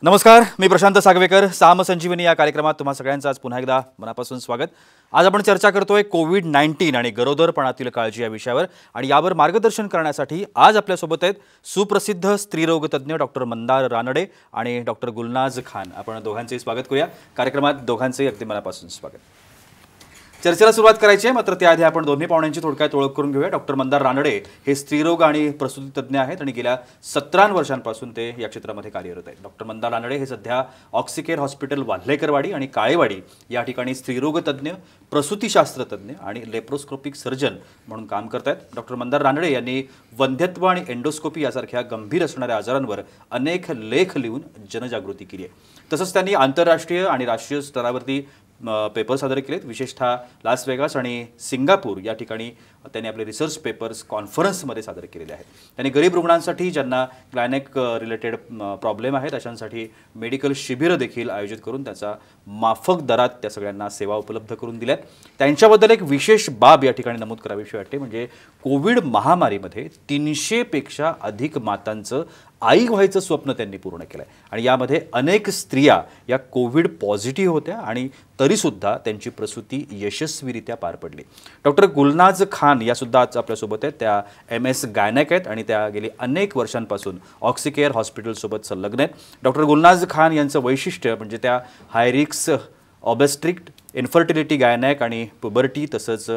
नमस्कार, मी प्रशांत सागवेकर. साम संजीवनी या कार्यक्रमात तुम्हा सगळ्यांचं आज पुन्हा एकदा मनापासून स्वागत. आज आपण चर्चा करतोय कोविड-19 आणि गरोदरपणातील काळजी या विषयावर. आणि यावर मार्गदर्शन करण्यासाठी आज आपल्यासोबत आहेत सुप्रसिद्ध स्त्रीरोग तज्ज्ञ डॉक्टर मंदार रानडे आणि डॉक्टर गुलनाज खान. आपण दोघांचेही स्वागत करूया कार्यक्रमात. दोघांचेही अगदी मनापासून स्वागत. चर्चेला सुरुवात करायची आहे, मात्र त्याआधी आपण दोन्ही पाहुण्यांची थोडक्यात ओळख करून घेऊया. डॉक्टर मंदार रानडे हे स्त्रीरोग आणि प्रसूती तज्ज्ञ आहेत आणि गेल्या 17 वर्षांपासून ते या क्षेत्रामध्ये कार्यरत आहेत. डॉक्टर मंदार रानडे हे सध्या ऑक्सिकेअर हॉस्पिटल वाल्हेकरवाडी आणि काळेवाडी या ठिकाणी स्त्रीरोग तज्ज्ञ, प्रसूतीशास्त्र तज्ज्ञ आणि लेप्रोस्कोपिक सर्जन म्हणून काम करत आहेत. डॉक्टर मंदार रानडे यांनी वंध्यत्व आणि एंडोस्कोपी यासारख्या गंभीर असणाऱ्या आजारांवर अनेक लेख लिहून जनजागृती केली आहे. तसंच त्यांनी आंतरराष्ट्रीय आणि राष्ट्रीय स्तरावरती पेपर सादर केलेत. विशेषतः लास वेगास आणि सिंगापूर या ठिकाणी त्यांनी आपले रिसर्च पेपर्स कॉन्फरन्समध्ये सादर केलेले आहेत. त्यांनी गरीब रुग्णांसाठी, ज्यांना गायनेक रिलेटेड प्रॉब्लेम आहेत, अशांसाठी मेडिकल शिबिरं देखील आयोजित करून त्याचा माफक दरात त्या सगळ्यांना सेवा उपलब्ध करून दिल्यात. त्यांच्याबद्दल एक विशेष बाब या ठिकाणी नमूद करावीशी वाटते, म्हणजे कोविड महामारीमध्ये 300 पेक्षा अधिक मातांचं आई व्हायचं स्वप्न त्यांनी पूर्ण केलं आहे. आणि यामध्ये अनेक स्त्रिया या कोविड पॉझिटिव्ह होत्या आणि तरीसुद्धा त्यांची प्रसूती यशस्वीरित्या पार पडली. डॉक्टर गुलनाज खान या सुद्धा आज आपल्यासोबत आहेत. त्या MS गायनेक आहेत आणि त्या गेली अनेक वर्षांपासून ऑक्सिकेअर हॉस्पिटलसोबत संलग्न आहेत. डॉक्टर गुलनाज खान यांचं वैशिष्ट्य म्हणजे त्या हायरिक्स ऑबेस्ट्रिक्ट, इन्फर्टिलिटी गायनेक आणि पुबर्टी तसंच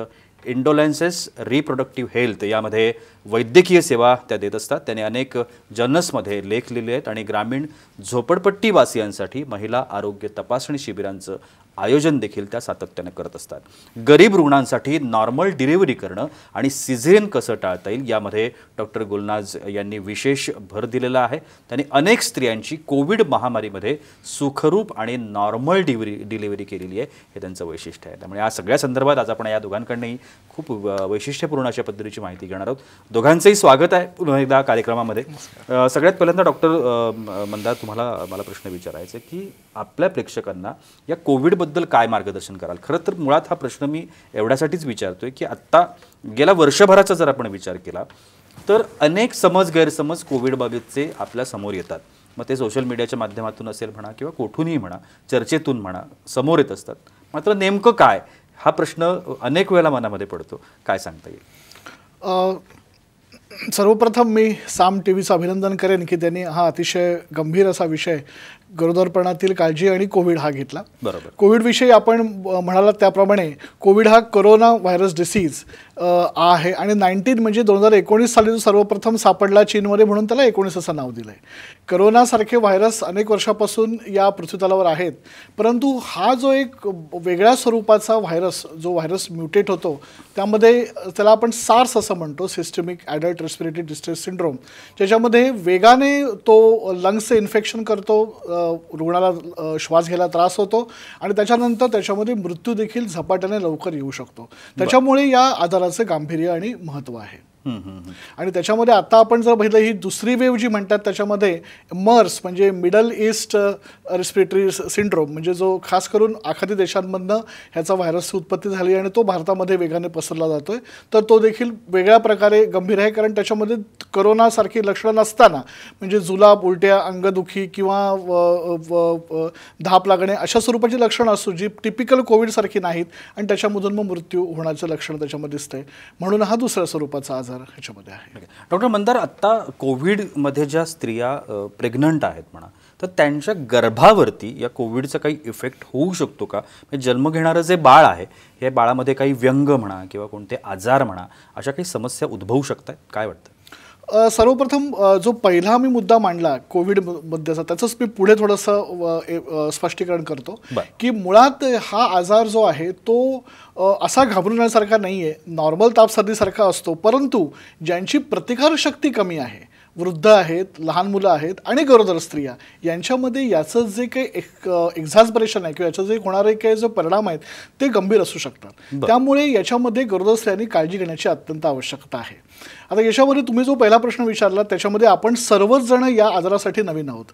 इंडोलेन्सेस, रिप्रोडक्टिव्ह हेल्थ यामध्ये वैद्यकीय सेवा त्या देत असतात. त्याने अनेक जर्नल्समध्ये लेख लिहिले आहेत आणि ग्रामीण झोपडपट्टीवासियांसाठी महिला आरोग्य तपासणी शिबिरांचं आयोजन देखील त्या सातत्याने करत असतात. गरीब रुग्णांसाठी नॉर्मल डिलिव्हरी करणं आणि सिझेरियन कसं टाळता येईल यामध्ये डॉक्टर गुलनाज यांनी विशेष भर दिलेला आहे. त्यांनी अनेक स्त्रियांची कोविड महामारीमध्ये सुखरूप आणि नॉर्मल डिलिव्हरी केलेली आहे, हे त्यांचं वैशिष्ट्य आहे. त्यामुळे या सगळ्या संदर्भात आज आपण या दोघांकडनंही खूप वैशिष्ट्यपूर्ण अशा पद्धतीची माहिती घेणार आहोत. दोघांचंही स्वागत आहे पुन्हा एकदा कार्यक्रमामध्ये. सगळ्यात पहिल्यांदा डॉक्टर मंदार, तुम्हाला मला प्रश्न विचारायचा आहे की आपल्या प्रेक्षकांना या कोविडबद्दल काय मार्गदर्शन कराल? खरं तर मुळात हा प्रश्न मी एवढ्यासाठीच विचारतोय की आत्ता गेल्या वर्षभराचा जर आपण विचार केला तर अनेक गैरसमज कोविडबाबतचे आपल्या समोर येतात. मग ते सोशल मीडियाच्या माध्यमातून असेल म्हणा किंवा कुठूनही म्हणा, चर्चेतून म्हणा, समोर येत असतात. मात्र नेमकं काय, हा प्रश्न अनेक वेळेला मनामध्ये पडतो. काय सांगता येईल? सर्वप्रथम मी साम टीव्हीचं अभिनंदन करेन की त्यांनी हा अतिशय गंभीर असा विषय गरोदरपणातील काळजी आणि कोविड हा घेतला. बरोबर. कोविडविषयी आपण म्हणालात त्याप्रमाणे कोविड हा कोरोना व्हायरस डिसीज आहे आणि 19 म्हणजे 2019 साली जो सर्वप्रथम सापडला चीनमध्ये म्हणून त्याला 19 असं नाव दिलं आहे. करोनासारखे व्हायरस अनेक वर्षापासून या पृथ्वीतलावर आहेत, परंतु हा जो एक वेगळ्या स्वरूपाचा जो व्हायरस म्युटेट होतो त्यामध्ये त्याला आपण सार्स असं म्हणतो, systemic adult respiratory distress syndrome, ज्याच्यामध्ये वेगाने तो लंग्सचं इन्फेक्शन करतो, रुग्णाला श्वास घ्यायला त्रास होतो आणि त्याच्यानंतर त्याच्यामध्ये मृत्यू देखील झपाट्याने लवकर येऊ शकतो. त्याच्यामुळे या आजाराचं गांभीर्य आणि महत्त्व आहे. आणि त्याच्यामध्ये आता आपण जर पाहिलं ही दुसरी वेव्ह जी म्हणतात त्याच्यामध्ये मर्स म्हणजे मिडल ईस्ट रेस्पिरेटरी सिंड्रोम, म्हणजे जो खास करून आखाती देशांमधनं ह्याचा व्हायरसची उत्पत्ती झाली आणि तो भारतामध्ये वेगाने पसरला जातोय, तर तो देखील वेगळ्या प्रकारे गंभीर आहे. कारण त्याच्यामध्ये करोनासारखी लक्षणं नसताना म्हणजे जुलाब, उलट्या, अंगदुखी किंवा धाप लागणे अशा स्वरूपाची लक्षणं असू जी टिपिकल कोविडसारखी नाहीत आणि त्याच्यामधून मग मृत्यू होण्याचं लक्षण त्याच्यामध्ये दिसतंय. म्हणून हा दुसऱ्या स्वरूपाचा आजार ह्याच्यामध्ये आहे. डॉक्टर मंदार, आत्ता कोविडमध्ये ज्या स्त्रिया प्रेग्नंट आहेत म्हणा, तर त्यांच्या गर्भावरती या कोविडचा काही इफेक्ट होऊ शकतो का? म्हणजे जन्म घेणारं जे बाळ आहे, हे बाळामध्ये काही व्यंग म्हणा किंवा कोणते आजार म्हणा अशा काही समस्या उद्भवू शकतात? काय वाटतं? सर्वप्रथम जो पहिला मी मुद्दा मांडला कोविडबद्दलचा, त्याचंच मी पुढे थोडंसं स्पष्टीकरण करतो की मुळात हा आजार जो आहे तो असा घाबरण्यासारखा नाही आहे, नॉर्मल ताप सर्दीसारखा असतो, परंतु ज्यांची प्रतिकारशक्ती कमी आहे, वृद्ध आहेत, लहान मुलं आहेत आणि गरोदर स्त्रिया यांच्यामध्ये याचं जे काही एक्झास्परेशन आहे किंवा याचं जे होणारे काही जो परिणाम आहेत ते गंभीर असू शकतात. त्यामुळे याच्यामध्ये गरोदर स्त्रियांनी काळजी घेण्याची अत्यंत आवश्यकता आहे. आता याच्यामध्ये तुम्ही जो पहिला प्रश्न विचारला त्याच्यामध्ये आपण सर्वच जण या आजारासाठी नवीन आहोत.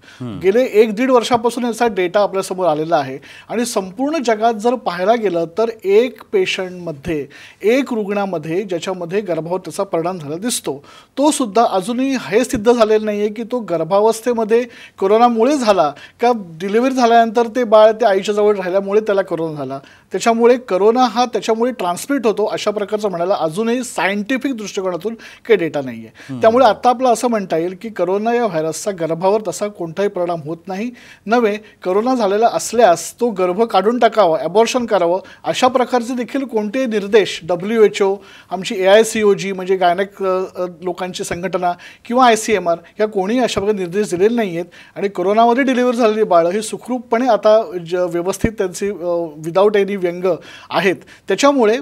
गेले 1-1.5 वर्षापासून याचा डेटा आपल्यासमोर आलेला आहे आणि संपूर्ण जगात जर पाहायला गेलं तर एक पेशंटमध्ये, एक रुग्णामध्ये ज्याच्यामध्ये गर्भावस्थेचा परिणाम झाला दिसतो, तो सुद्धा अजूनही हे सिद्ध झालेलं नाही आहे की तो गर्भावस्थेमध्ये कोरोनामुळे झाला का डिलिव्हरी झाल्यानंतर ते बाळ त्या आईच्या जवळ राहिल्यामुळे त्याला कोरोना झाला. त्याच्यामुळे कोरोना हा त्याच्यामुळे ट्रान्समिट होतो अशा प्रकारचं म्हणायला अजूनही सायंटिफिक दृष्टिकोनातून काही डेटा नाही आहे. त्यामुळे आता आपलं असं म्हणता येईल की कोरोना या व्हायरसचा गर्भावर तसा कोणताही परिणाम होत नाही. नव्हे, कोरोना झालेला असल्यास तो गर्भ काढून टाकावा, ॲबॉर्शन करावं अशा प्रकारचे देखील कोणतेही निर्देश WHO, आमची AICOG म्हणजे गायनेक लोकांची संघटना किंवा ICMR या कोणीही अशा प्रकारे निर्देश दिलेले नाही आहेत. आणि कोरोनामध्ये डिलिव्हरी झालेली बाळं ही सुखरूपपणे आता व्यवस्थित त्यांची विदाऊट एनी व्यंग आहेत. त्याच्यामुळे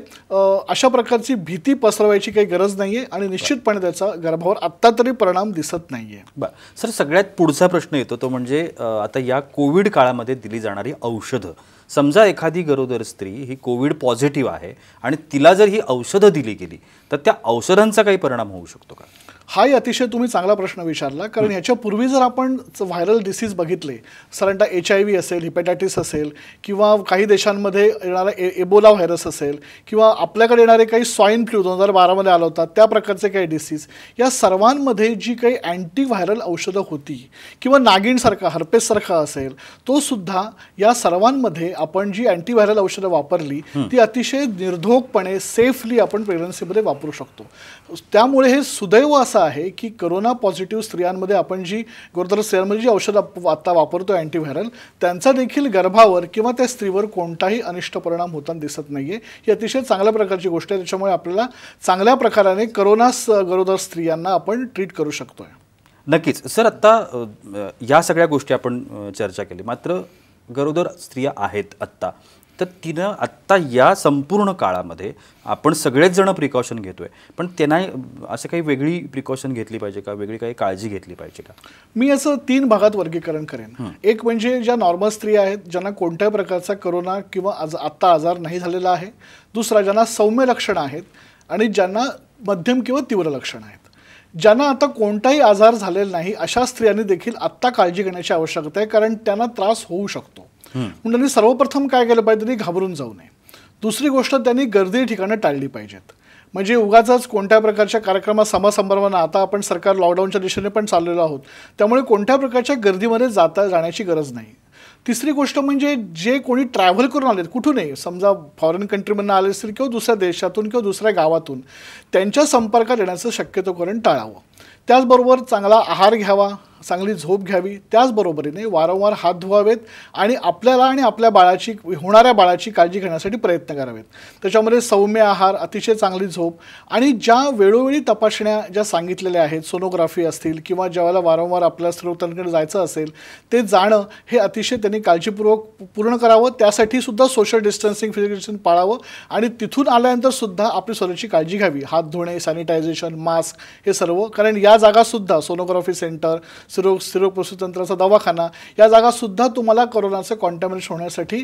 अशा प्रकारची भीती पसरवायची काही गरज नाही आहे आणि निश्चितपणे त्याचा गर्भावर आत्ता तरी परिणाम दिसत नाही आहे. बरं सर, सगळ्यात पुढचा प्रश्न येतो तो म्हणजे आता या कोविड काळामध्ये दिली जाणारी औषधं. समजा एखादी गरोदर स्त्री ही कोविड पॉझिटिव्ह आहे आणि तिला जर ही औषधं दिली गेली तर त्या औषधांचा काही परिणाम होऊ शकतो का? हाही अतिशय तुम्ही चांगला प्रश्न विचारला. कारण याच्यापूर्वी जर आपण व्हायरल डिसीज बघितले, साधारणतः HIV असेल, हिपॅटायटिस असेल किंवा काही देशांमध्ये येणारा एबोला व्हायरस असेल किंवा आपल्याकडे येणारे काही स्वाईन फ्लू 2012मध्ये आला होता त्या प्रकारचे काही डिसीज, या सर्वांमध्ये जी काही अँटीव्हायरल औषधं होती किंवा नागिनसारखा हर्पेससारखा असेल तो सुद्धा या सर्वांमध्ये आपण जी अँटीव्हायरल औषधं वापरली ती अतिशय निर्धोकपणे सेफली आपण प्रेग्नन्सीमध्ये वापरू शकतो. त्यामुळे हे सुदैव असं आहे की कोरोना पॉझिटिव्ह स्त्रियांमध्ये आपण जी गरोदर स्त्रियांमध्ये जी औषधं आता वापरतो अँटीव्हायरल, त्यांचा देखील गर्भावर किंवा त्या स्त्रीवर कोणताही अनिष्ट परिणाम होताना दिसत नाही आहे. ही अतिशय चांगल्या प्रकारची गोष्ट आहे. त्याच्यामुळे आपल्याला चांगल्या प्रकाराने कोरोना गरोदर स्त्रियांना आपण ट्रीट करू शकतोय. नक्कीच सर, आत्ता या सगळ्या गोष्टी आपण चर्चा केली, मात्र गरोदर स्त्रिया आहेत आत्ता, तर तिनं आत्ता या संपूर्ण काळामध्ये आपण सगळेच जण प्रिकॉशन घेतोय, पण त्यांना असं काही वेगळी प्रिकॉशन घेतली पाहिजे का, वेगळी काही काळजी घेतली पाहिजे का? मी याचं 3 भागात वर्गीकरण करेन. एक म्हणजे ज्या नॉर्मल स्त्रिया आहेत ज्यांना कोणत्याही प्रकारचा कोरोना किंवा आत्ता आजार नाही झालेला आहे. दुसरा, ज्यांना सौम्य लक्षणं आहेत आणि ज्यांना मध्यम किंवा तीव्र लक्षणं आहेत. ज्यांना आता कोणताही आजार झालेला नाही अशा स्त्रियांनी देखील आत्ता काळजी घेण्याची आवश्यकता आहे, कारण त्यांना त्रास होऊ शकतो. म्हणून त्यांनी सर्वप्रथम काय केलं पाहिजे, त्यांनी घाबरून जाऊ नये. दुसरी गोष्ट, त्यांनी गर्दी ठिकाणं टाळली पाहिजेत. म्हणजे उगाच कोणत्या प्रकारच्या कार्यक्रमात समारंभांना आता आपण सरकार लॉकडाऊनच्या दिशेने पण चाललेलो आहोत, त्यामुळे कोणत्या प्रकारच्या गर्दीमध्ये जाण्याची गरज नाही. तिसरी गोष्ट म्हणजे जे कोणी ट्रॅव्हल करून आलेत कुठूनही, समजा फॉरेन कंट्रीमधून आले असतील किंवा दुसऱ्या देशातून किंवा दुसऱ्या गावातून, त्यांच्या संपर्कात येण्याचं शक्यतो करून टाळावं. त्याचबरोबर चांगला आहार घ्यावा, चांगली झोप घ्यावी, त्याचबरोबरीने वारंवार हात धुवावेत आणि आपल्याला आणि आपल्या बाळाची, होणाऱ्या बाळाची काळजी घेण्यासाठी प्रयत्न करावेत. त्याच्यामध्ये सौम्य आहार, अतिशय चांगली झोप आणि ज्या वेळोवेळी तपासण्या ज्या सांगितलेल्या आहेत, सोनोग्राफी असतील किंवा ज्यावेळेला वारंवार आपल्या स्त्रोतांकडे जायचं असेल ते जाणं हे अतिशय त्यांनी काळजीपूर्वक पूर्ण करावं. त्यासाठी सुद्धा सोशल डिस्टन्सिंग, फिजिकल डिस्टन्सिंग पाळावं आणि तिथून आल्यानंतर सुद्धा आपली स्वतःची काळजी घ्यावी. हात धुणे, सॅनिटायझेशन, मास्क हे सर्व, कारण या जागासुद्धा सोनोग्राफी सेंटर, स्त्रीरोग प्रसूतीतंत्राचा दवाखाना या जागासुद्धा तुम्हाला कोरोनाचं कॉन्टॅमिनेशन होण्यासाठी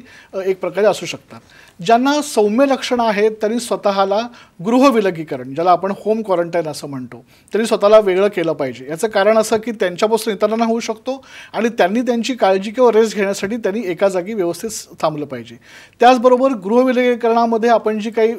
एक प्रकारे असू शकतात. ज्यांना सौम्य लक्षणं आहेत त्यांनी स्वतःला गृहविलगीकरण, ज्याला आपण होम क्वारंटाईन असं म्हणतो, त्यांनी स्वतःला वेगळं केलं पाहिजे. याचं कारण असं की त्यांच्यापासून इतरांना होऊ शकतो आणि त्यांनी त्यांची काळजी किंवा रेस्ट घेण्यासाठी त्यांनी एका जागी व्यवस्थित थांबलं पाहिजे. त्याचबरोबर गृहविलगीकरणामध्ये आपण जी काही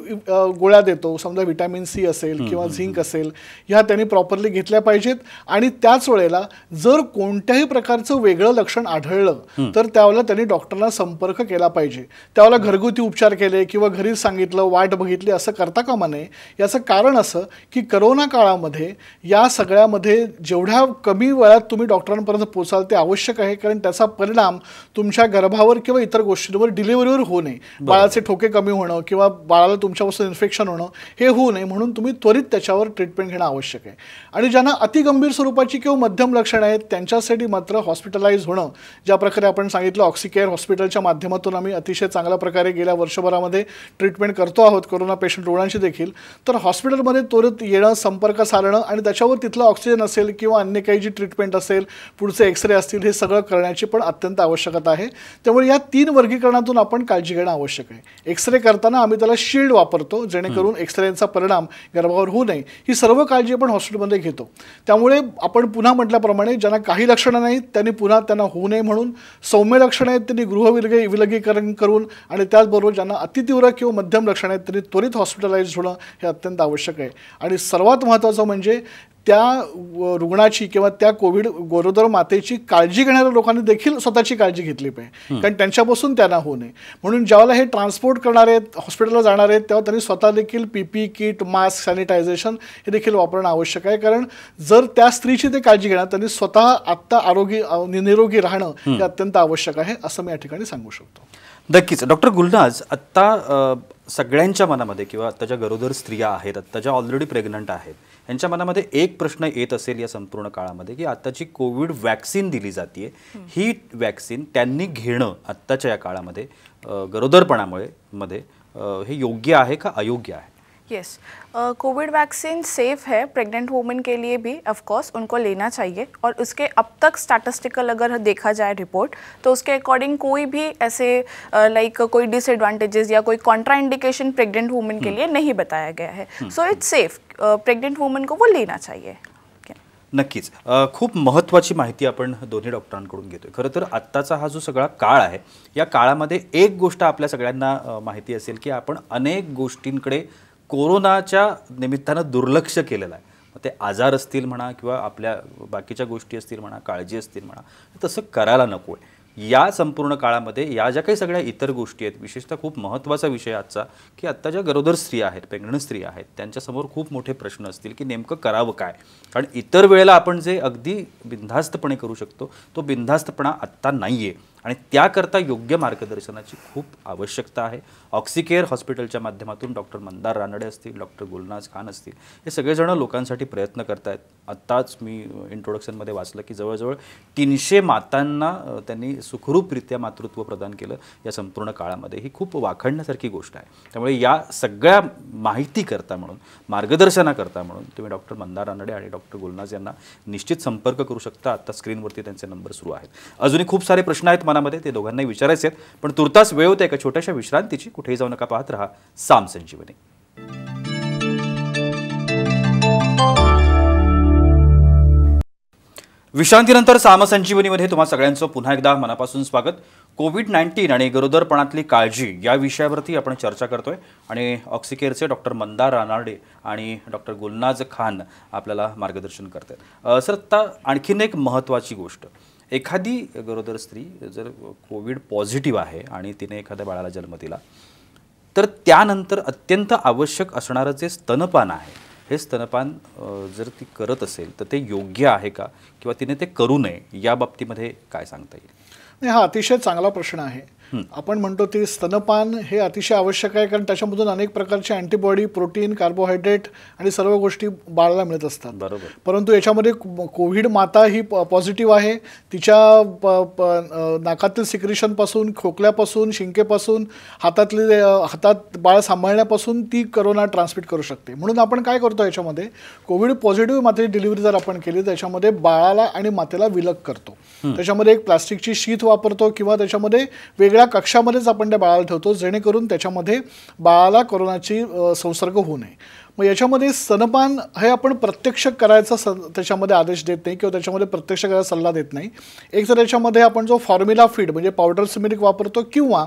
गोळ्या देतो, समजा व्हिटॅमिन C असेल किंवा झिंक असेल, ह्या त्यांनी प्रॉपरली घेतल्या पाहिजेत. आणि त्याच वेळेला जर कोणत्याही प्रकारचं वेगळं लक्षण आढळलं तर त्यावेळेला त्यांनी डॉक्टरला संपर्क केला पाहिजे. त्यावेळेला घरगुती उपचार केले किंवा घरी सांगितलं, वाट बघितली असं करता कामा नये. याचं कारण असं की कोरोना काळामध्ये या सगळ्यामध्ये जेवढ्या कमी वेळात तुम्ही डॉक्टरांपर्यंत पोहोचाल ते आवश्यक आहे, कारण त्याचा परिणाम तुमच्या गर्भावर किंवा इतर गोष्टींवर, डिलिव्हरीवर होऊ नये. बाळाचे ठोके कमी होणं किंवा बाळाला तुमच्यापासून इन्फेक्शन होणं हे होऊ नये, म्हणून तुम्ही त्वरित त्याच्यावर ट्रीटमेंट घेणं आवश्यक आहे. आणि आणि ज्यांना अतिगंभीर स्वरूपाची किंवा मध्यम लक्षणं आहेत त्यांच्यासाठी मात्र हॉस्पिटलाइज होणं, ज्या प्रकारे आपण सांगितलं ऑक्सिकेअर हॉस्पिटलच्या माध्यमातून आम्ही अतिशय चांगल्या प्रकारे गेल्या वर्षभरामध्ये ट्रीटमेंट करतो आहोत कोरोना पेशंट रुग्णांची देखील, तर हॉस्पिटलमध्ये त्वरित येणं, संपर्क साधणं आणि त्याच्यावर तिथलं ऑक्सिजन असेल किंवा अन्य काही जी ट्रीटमेंट असेल, पुढचे एक्सरे असतील, हे सगळं करण्याची पण अत्यंत आवश्यकता आहे. त्यामुळे या 3 वर्गीकरणातून आपण काळजी घेणं आवश्यक आहे. एक्सरे करताना आम्ही त्याला शील्ड वापरतो जेणेकरून एक्सरेचा परिणाम गर्भावर होऊ नये. ही सर्व काळजी आपण हॉस्पिटलमध्ये घेतो. त्यामुळे आपण पुन्हा म्हटल्याप्रमाणे ज्यांना काही लक्षणं नाहीत त्यांनी पुन्हा त्यांना होऊ नये म्हणून, सौम्य लक्षणं आहेत त्यांनी विलगीकरण करून, आणि त्याचबरोबर ज्यांना अतितीव्र किंवा मध्यम लक्षणं आहेत त्यांनी त्वरित हॉस्पिटलाइज होणं हे अत्यंत आवश्यक आहे. आणि सर्वात महत्त्वाचं म्हणजे त्या रुग्णाची किंवा त्या कोविड गरोदर मातेची काळजी घेणाऱ्या लोकांनी देखील स्वतःची काळजी घेतली पाहिजे, कारण त्यांच्यापासून त्यांना होऊ नये. म्हणून ज्यावेळेला हे ट्रान्सपोर्ट करणार आहेत, हॉस्पिटलला जाणार आहेत, तेव्हा त्यांनी स्वतः देखील PPE किट, मास्क, सॅनिटायझेशन हे देखील वापरणं आवश्यक आहे. कारण जर त्या स्त्रीची ते काळजी घेणार त्यांनी स्वतः आत्ता निरोगी राहणं हे अत्यंत आवश्यक आहे असं मी या ठिकाणी सांगू शकतो. नक्कीच. डॉक्टर गुलनाज, आत्ता सगळ्यांच्या मनामध्ये किंवा आत्ता ज्या गरोदर स्त्रिया आहेत, आत्ता ज्या ऑलरेडी प्रेग्नंट आहेत, यांच्या मनामध्ये एक प्रश्न येत असेल या संपूर्ण काळामध्ये की आत्ताची कोविड वॅक्सिन दिली जाते, ही वॅक्सिन त्यांनी घेणं आत्ताच्या या काळामध्ये गरोदरपणामुळे हे योग्य आहे का अयोग्य आहे? यस, कोविड वैक्सीन सेफ है प्रेग्नेंट वुमेन के लिए भी, ऑफ कोर्स उनको लेना चाहिए. और उसके अब तक स्टैटिस्टिकल अगर देखा जाए रिपोर्ट, तो उसके अकॉर्डिंग कोई भी ऐसे लाइक कोई डिसएडवांटेजेस या कोई कॉन्ट्राइंडिकेशन प्रेग्नेंट वुमेन के लिए नहीं बताया गया है. So it's safe, pregnant women को वो लेना चाहिए. नक्कीच. खूप महत्त्वाची माहिती आपण दोन्ही डॉक्टरांकडून घेतोय. खरं तर आत्ताचा हा जो सगळा काळ आहे, या काळामध्ये एक गोष्ट आपल्या सगळ्यांना माहिती असेल की आपण अनेक गोष्टींकडे कोरोनाच्या निमित्तानं दुर्लक्ष केलेलं आहे. मग ते आजार असतील म्हणा किंवा आपल्या बाकीच्या गोष्टी असतील म्हणा, काळजी असतील म्हणा, तसं करायला नको आहे. या संपूर्ण काळामध्ये या ज्या काही सगळ्या इतर गोष्टी आहेत, विशेषतः खूप महत्त्वाचा विषय आजचा की आत्ता ज्या गरोदर स्त्रिया आहेत, प्रेग्नंट स्त्रिया आहेत, त्यांच्यासमोर खूप मोठे प्रश्न असतील की नेमकं करावं काय. कारण इतर वेळेला आपण जे अगदी बिनधास्तपणे करू शकतो तो बिनधास्तपणा आत्ता नाही आहे आणि त्याकरता योग्य मार्गदर्शनाची खूप आवश्यकता आहे. ऑक्सिकेअर हॉस्पिटलच्या माध्यमातून डॉक्टर मंदार रानडे असतील, डॉक्टर गुलनाज खान असतील, हे सगळेजण लोकांसाठी प्रयत्न करत आहेत. आत्ताच मी इंट्रोडक्शनमध्ये वाचलं की जवळजवळ 300 मातांना त्यांनी सुखरूपरित्या मातृत्व प्रदान केलं या संपूर्ण काळामध्ये. ही खूप वाखाणण्यासारखी गोष्ट आहे. त्यामुळे या सगळ्या माहितीकरता म्हणून, मार्गदर्शनाकरता म्हणून तुम्ही डॉक्टर मंदार रानडे आणि डॉक्टर गुलनाज यांना निश्चित संपर्क करू शकता. आत्ता स्क्रीनवरती त्यांचे नंबर सुरू आहेत. अजूनही खूप सारे प्रश्न आहेत मनामध्ये, ते दोघांनाही विचारायचे आहेत, पण तुर्तास वेळ होते एका छोट्याशा विश्रांतीची. कुठेही जाऊ नका, पाहत रहा साम संजीवनी. विश्रांतीनंतर साम संजीवनीमध्ये तुम्हा सगळ्यांचं पुन्हा एकदा मनापासून स्वागत. कोविड-19 आणि गरोदरपणातली काळजी या विषयावरती आपण चर्चा करतोय आणि ऑक्सिकेअरचे डॉक्टर मंदार रानडे आणि डॉक्टर गुलनाज खान आपल्याला मार्गदर्शन करतात. सर, आता आणखीन एक महत्त्वाची गोष्ट, एखादी गरोदर स्त्री जर कोविड पॉझिटिव्ह आहे आणि तिने एखाद्या बाळाला जन्म दिला, तर त्यानंतर अत्यंत आवश्यक असणारं जे स्तनपान आहे, हे स्तनपान जर ती करत असेल तर ते योग्य आहे का, किंवा तिने ते करू नये, या बाबतीमध्ये काय सांगता येईल? नाही, हा अतिशय चांगला प्रश्न आहे. आपण म्हणतो ते स्तनपान हे अतिशय आवश्यक आहे, कारण त्याच्यामधून अनेक प्रकारचे अँटीबॉडी, प्रोटीन, कार्बोहायड्रेट आणि सर्व गोष्टी बाळाला मिळत असतात. बरोबर. परंतु याच्यामध्ये कोविड माता ही पॉझिटिव्ह आहे. तिच्या नाकातील सिक्रेशनपासून, खोकल्यापासून, शिंकेपासून, हातात बाळ सांभाळण्यापासून ती कोरोना ट्रान्समिट करू शकते. म्हणून आपण काय करतो, याच्यामध्ये कोविड पॉझिटिव्ह मातेची डिलिव्हरी जर आपण केली, त्याच्यामध्ये बाळाला आणि मातेला विलग करतो. त्याच्यामध्ये एक प्लास्टिकची शीथ वापरतो किंवा त्याच्यामध्ये वेगळ्या कक्षामध्येच आपण त्या बाळाला ठेवतो, जेणेकरून त्याच्यामध्ये बाळाला कोरोनाची संसर्ग होऊ नये. मग याच्यामध्ये स्तनपान हे आपण प्रत्यक्ष करायचा त्याच्यामध्ये आदेश देत नाही किंवा त्याच्यामध्ये प्रत्यक्ष करायचा सल्ला देत नाही. एक तर याच्यामध्ये आपण जो फॉर्म्युला फीड म्हणजे पावडर मिल्क वापरतो, किंवा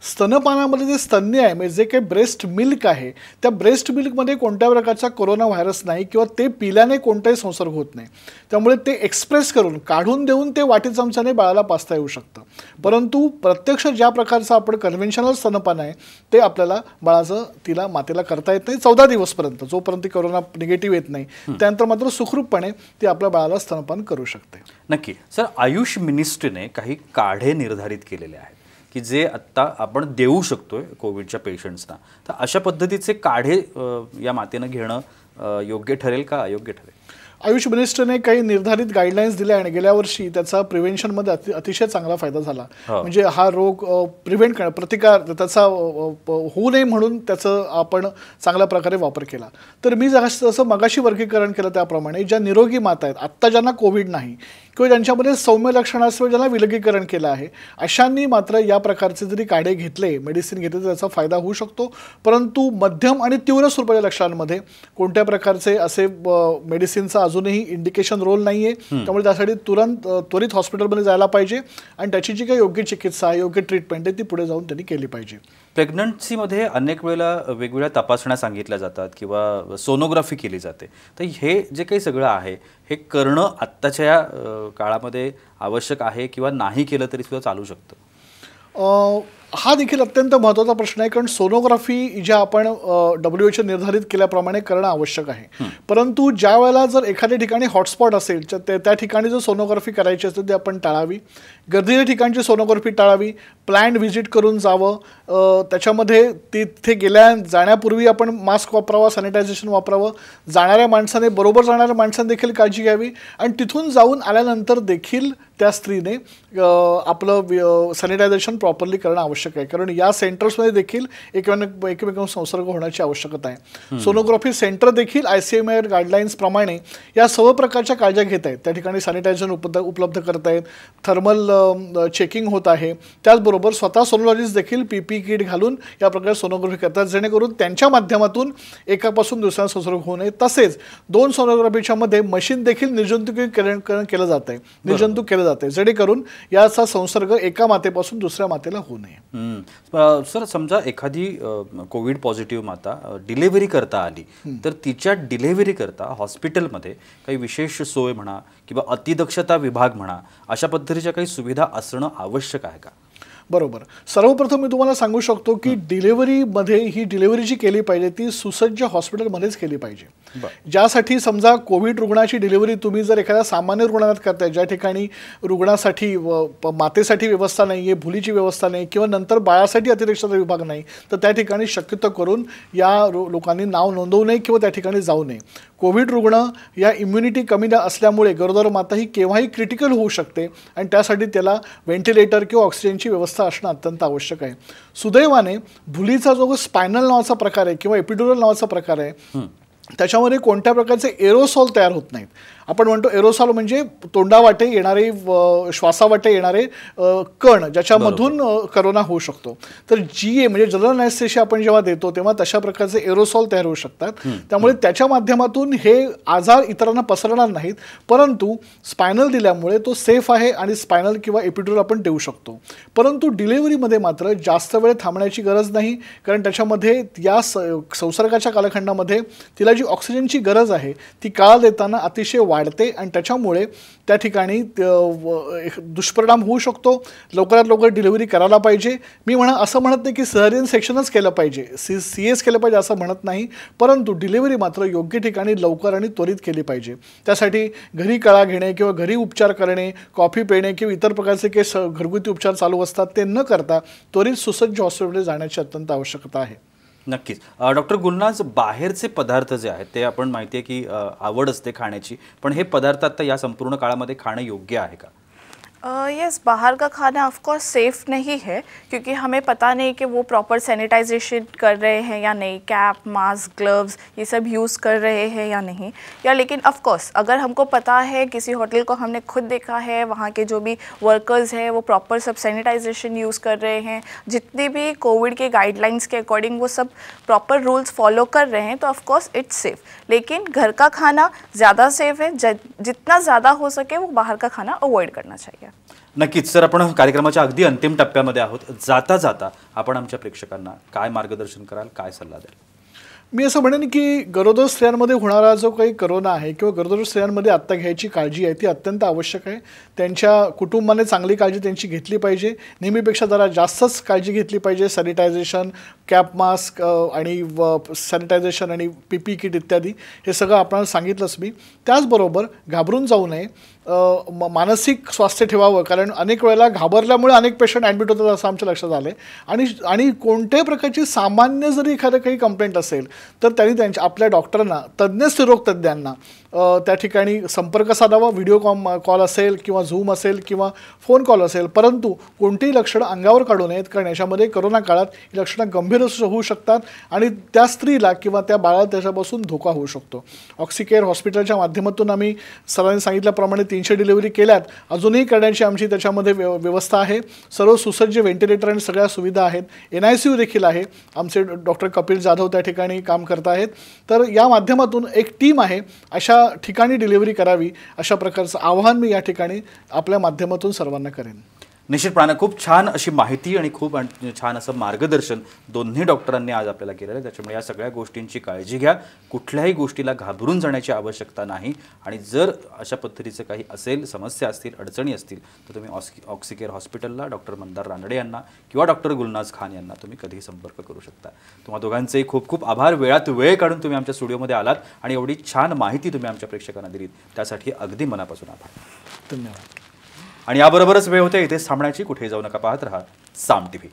स्तनपानामध्ये जे स्तन्य आहे म्हणजे जे काही ब्रेस्ट मिल्क आहे, त्या ब्रेस्ट मिल्कमध्ये कोणत्या प्रकारचा कोरोना व्हायरस नाही किंवा ते पिल्याने कोणताही संसर्ग होत नाही. त्यामुळे ते एक्सप्रेस करून, काढून देऊन ते वाटी चमच्याने बाळाला पाजता येऊ शकतं. परंतु प्रत्यक्ष ज्या प्रकारचं आपण कन्व्हेन्शनल स्तनपान आहे ते आपल्याला तिला मातेला करता येत नाही 14 दिवसपर्यंत, जोपर्यंत कोरोना निगेटिव्ह येत नाही. त्यानंतर मात्र सुखरूपपणे ती आपल्या बाळाला स्तनपान करू शकते. नक्की. सर, आयुष मिनिस्ट्रीने काही काढे निर्धारित केलेले आहेत की जे आत्ता आपण देऊ शकतोय कोविडच्या पेशंट्सना, तर अशा पद्धतीचे काढे या मातेनं घेणं योग्य ठरेल का अयोग्य ठरेल? आयुष मिनिस्टरने काही निर्धारित गाईडलाईन्स दिल्या आणि गेल्या वर्षी त्याचा प्रिव्हेन्शनमध्ये अतिशय चांगला फायदा झाला. म्हणजे हा रोग प्रिव्हेंट करणं, प्रतिकार त्याचा होऊ नये म्हणून त्याचं आपण चांगल्या प्रकारे वापर केला. तर मी जसं मगाशी वर्गीकरण केलं त्याप्रमाणे ज्या निरोगी माता आहेत, आत्ता ज्यांना कोविड नाही किंवा ज्यांच्यामध्ये सौम्य लक्षणं असल्यामुळे ज्यांना विलगीकरण केलं आहे, अशांनी मात्र या प्रकारचे जरी काढे घेतले, मेडिसिन घेतले तर त्याचा फायदा होऊ शकतो. परंतु मध्यम आणि तीव्र स्वरूपाच्या लक्षणांमध्ये कोणत्या प्रकारचे असे मेडिसिनचा अजूनही इंडिकेशन रोल नाही आहे. त्यामुळे त्यासाठी त्वरित हॉस्पिटलमध्ये जायला पाहिजे आणि त्याची जी काही योग्य चिकित्सा, योग्य ट्रीटमेंट आहे ती पुढे जाऊन त्यांनी केली पाहिजे. प्रेग्नन्सीमध्ये अनेक वेळेला वेगवेगळ्या तपासण्या सांगितल्या जातात किंवा सोनोग्राफी केली जाते. तर हे जे काही सगळं आहे हे करणं आत्ताच्या या काळामध्ये आवश्यक आहे किंवा नाही केलं तरी सुद्धा चालू शकतं? हा देखील अत्यंत महत्त्वाचा प्रश्न आहे, कारण सोनोग्राफी ज्या आपण WHO निर्धारित केल्याप्रमाणे करणं आवश्यक आहे. परंतु ज्या वेळेला जर एखाद्या ठिकाणी हॉटस्पॉट असेल तर त्या ठिकाणी जर सोनोग्राफी करायची असेल ती आपण टाळावी. गर्दीच्या ठिकाणची सोनोग्राफी टाळावी. प्लॅन्ड व्हिजिट करून जावं. त्याच्यामध्ये तिथे जाण्यापूर्वी आपण मास्क वापरावा, सॅनिटायझेशन वापरावं. जाणाऱ्या माणसाने, बरोबर जाणाऱ्या माणसाने देखील काळजी घ्यावी आणि तिथून जाऊन आल्यानंतर देखील त्या स्त्रीने आपलं सॅनिटायझेशन प्रॉपरली करणं आवश्यक आहे. कारण या सेंटर्समध्ये देखील एकमेकांना संसर्ग होण्याची आवश्यकता आहे. सोनोग्राफी सेंटर देखील ICMR गाईडलाईन्स प्रमाणे या सर्व प्रकारच्या काळज्या घेत आहेत. त्या ठिकाणी सॅनिटायझेशन उपलब्ध करत आहेत, थर्मल चेकिंग होत आहे. त्याचबरोबर स्वतः सोनोलॉजिस्ट देखील PPE किट घालून या प्रकारे सोनोग्राफी करतात, जेणेकरून त्यांच्या माध्यमातून एकापासून दुसऱ्या संसर्ग होऊ नये. तसेच 2 सोनोग्राफीच्या मध्ये मशीन देखील निर्जंतुकीकरण केलं जात आहे, निर्जंतुक केलं जाते, जेणेकरून याचा संसर्ग एका मातेपासून दुसऱ्या मातेला होऊ नये. सर, समजा एखादी कोविड पॉझिटिव्ह माता डिलिव्हरी करता आली तर तिच्या डिलिव्हरी करता हॉस्पिटलमध्ये काही विशेष सोय म्हणा किंवा अतिदक्षता विभाग म्हणा अशा पद्धतीच्या काही सुविधा असणं आवश्यक आहे का? बरोबर. सर्वप्रथम मी तुम्हाला सांगू शकतो की डिलिव्हरीमध्ये ही डिलिव्हरी जी केली पाहिजे ती सुसज्ज हॉस्पिटलमध्येच केली पाहिजे. ज्यासाठी समजा कोविड रुग्णाची डिलिव्हरी तुम्ही जर एखाद्या सामान्य रुग्णालयात करताय, ज्या ठिकाणी रुग्णासाठी मातेसाठी व्यवस्था नाही आहे, भुलीची व्यवस्था नाही किंवा नंतर बाळासाठी अतिदक्षता विभाग नाही, तर त्या ठिकाणी शक्यतो करून या लोकांनी नाव नोंदवू नये किंवा त्या ठिकाणी जाऊ नये. कोविड रुग्ण या इम्युनिटी कमी असल्यामुळे गरोदर माता ही केव्हाही क्रिटिकल होऊ शकते आणि त्यासाठी त्याला व्हेंटिलेटर किंवा ऑक्सिजनची व्यवस्था असणं अत्यंत आवश्यक आहे. सुदैवाने भुलीचा जो स्पायनल नावाचा प्रकार आहे किंवा एपिड्युरल नावाचा प्रकार आहे त्याच्यामध्ये कोणत्या प्रकारचे एरोसॉल तयार होत नाहीत. आपण म्हणतो एरोसॉल म्हणजे तोंडावाटे येणारे, श्वासावाटे येणारे कण ज्याच्यामधून करोना होऊ शकतो. तर GA म्हणजे जनरल ॲनेस्थेशिया आपण जेव्हा देतो तेव्हा तशा प्रकारचे एरोसॉल तयार होऊ शकतात. त्यामुळे त्याच्या माध्यमातून हे आजार इतरांना पसरणार नाहीत, परंतु स्पायनल दिल्यामुळे तो सेफ आहे आणि स्पायनल किंवा एपिड्युरल आपण देऊ शकतो. परंतु डिलिव्हरीमध्ये मात्र जास्त वेळ थांबण्याची गरज नाही, कारण त्याच्यामध्ये या संसर्गाच्या कालखंडामध्ये तिला जी ऑक्सिजनची गरज आहे ती काळ देताना अतिशय वाढते आणि त्याच्यामुळे त्या ठिकाणी दुष्परिणाम होऊ शकतो. लवकरात लवकर डिलिव्हरी करायला पाहिजे. मी असं म्हणत नाही की सिझेरियन सेक्शनच केलं पाहिजे, CS केलं पाहिजे असं म्हणत नाही, परंतु डिलिव्हरी मात्र योग्य ठिकाणी लवकर आणि त्वरित केली पाहिजे. त्यासाठी घरी कळा घेणे किंवा घरी उपचार करणे, कॉफी पिणे किंवा इतर प्रकारचे काही घरगुती उपचार चालू असतात ते न करता त्वरित सुसज्ज हॉस्पिटलमध्ये जाण्याची अत्यंत आवश्यकता आहे. नक्कीच. डॉक्टर गुलनाज, बाहेरचे पदार्थ जे आहेत ते आपण माहिती आहे की आवड असते खाण्याची, पण हे पदार्थ आता या संपूर्ण काळामध्ये खाणं योग्य आहे का? यस, बाहर का खाना ऑफ कोर्स सेफ़ नहीं है, क्योंकि हमें पता नहीं कि वो प्रॉपर सैनिटाइजेशन कर रहे हैं या नहीं, कैप, मास्क, ग्लव्स ये सब यूज़ कर रहे हैं या नहीं. या लेकिन ऑफ कोर्स अगर हमको पता है, किसी होटल को हमने खुद देखा है, वहाँ के जो भी वर्कर्स हैं वो प्रॉपर सब सैनिटाइजेशन यूज़ कर रहे हैं, जितने भी कोविड के गाइडलाइंस के अकॉर्डिंग वो सब प्रॉपर रूल्स फॉलो कर रहे हैं, तो ऑफ कोर्स इट्स सेफ़. लेकिन घर का खाना ज़्यादा सेफ़ है. जितना ज़्यादा हो सके वो बाहर का खाना अवॉइड करना चाहिए. नक्कीच सर, आपण कार्यक्रमाच्या अगदी अंतिम टप्प्यामध्ये आहोत. जाता जाता आपण आमच्या प्रेक्षकांना काय मार्गदर्शन कराल, काय सल्ला द्याल? मी असं म्हणेन की गरोदर स्त्रियांमध्ये होणारा जो काही करोना आहे किंवा गरोदर स्त्रियांमध्ये आत्ता घ्यायची काळजी आहे ती अत्यंत आवश्यक आहे. त्यांच्या कुटुंबाने चांगली काळजी त्यांची घेतली पाहिजे. नेहमीपेक्षा जरा जास्तच काळजी घेतली पाहिजे. सॅनिटायझेशन, कॅप, मास्क आणि सॅनिटायझेशन आणि PPE किट इत्यादी हे सगळं आपल्याला सांगितलंच मी. त्याचबरोबर घाबरून जाऊ नये. मानसिक स्वास्थ्य ठेवावं, कारण अनेक वेळेला घाबरल्यामुळे अनेक पेशंट ॲडमिट होतात असं आमच्या लक्षात आलं आहे. आणि कोणत्याही प्रकारची सामान्य जरी एखादं काही कंप्लेंट असेल तर त्यांनी आपल्या डॉक्टरांना, तज्ज्ञ स्त्रीरोग तज्ज्ञांना त्या ठिकाणी संपर्क साधावा. व्हिडिओ कॉल असेल किंवा झूम असेल किंवा फोन कॉल असेल, परंतु कोणतीही लक्षणं अंगावर काढू नयेत, कारण याच्यामध्ये करोना काळात ही लक्षणं गंभीर होऊ शकतात आणि त्या स्त्रीला किंवा त्या बाळाला त्याच्यापासून धोका होऊ शकतो. ऑक्सिकेअर हॉस्पिटलच्या माध्यमातून आम्ही सरांनी सांगितल्याप्रमाणे 300 डिलिव्हरी केल्यात, अजूनही करण्याची आमची त्याच्यामध्ये व्यवस्था आहे. सर्व सुसज्ज व्हेंटिलेटर आणि सगळ्या सुविधा आहेत. NICU देखील आहे. आमचे डॉक्टर कपिल जाधव त्या ठिकाणी काम करत आहेत. तर या माध्यमातून एक टीम आहे, अशा ठिकाणी डिलिव्हरी करावी अशा प्रकारचं आवाहन मी या ठिकाणी आपल्या माध्यमातून सर्वांना करेन. निश्चितपणे खूप छान अशी माहिती आणि खूप छान असं मार्गदर्शन दोन्ही डॉक्टरांनी आज आपल्याला केलेलं आहे. त्याच्यामुळे या सगळ्या गोष्टींची काळजी घ्या. कुठल्याही गोष्टीला घाबरून जाण्याची आवश्यकता नाही. आणि जर अशा पद्धतीचं काही असेल, समस्या असतील, अडचणी असतील, तर तुम्ही ऑक्सिकेअर हॉस्पिटलला डॉक्टर मंदार रानडे यांना किंवा डॉक्टर गुलनाज खान यांना तुम्ही कधीही संपर्क करू शकता. तुम्हा दोघांचेही खूप खूप आभार. वेळात वेळ काढून तुम्ही आमच्या स्टुडिओमध्ये आलात आणि एवढी छान माहिती तुम्ही आमच्या प्रेक्षकांना दिलीत, त्यासाठी अगदी मनापासून आभार. धन्यवाद. आणि याबरोबरच वेळ होते इथेच थांबण्याची. कुठेही जाऊ नका, पाहत रहा साम TV.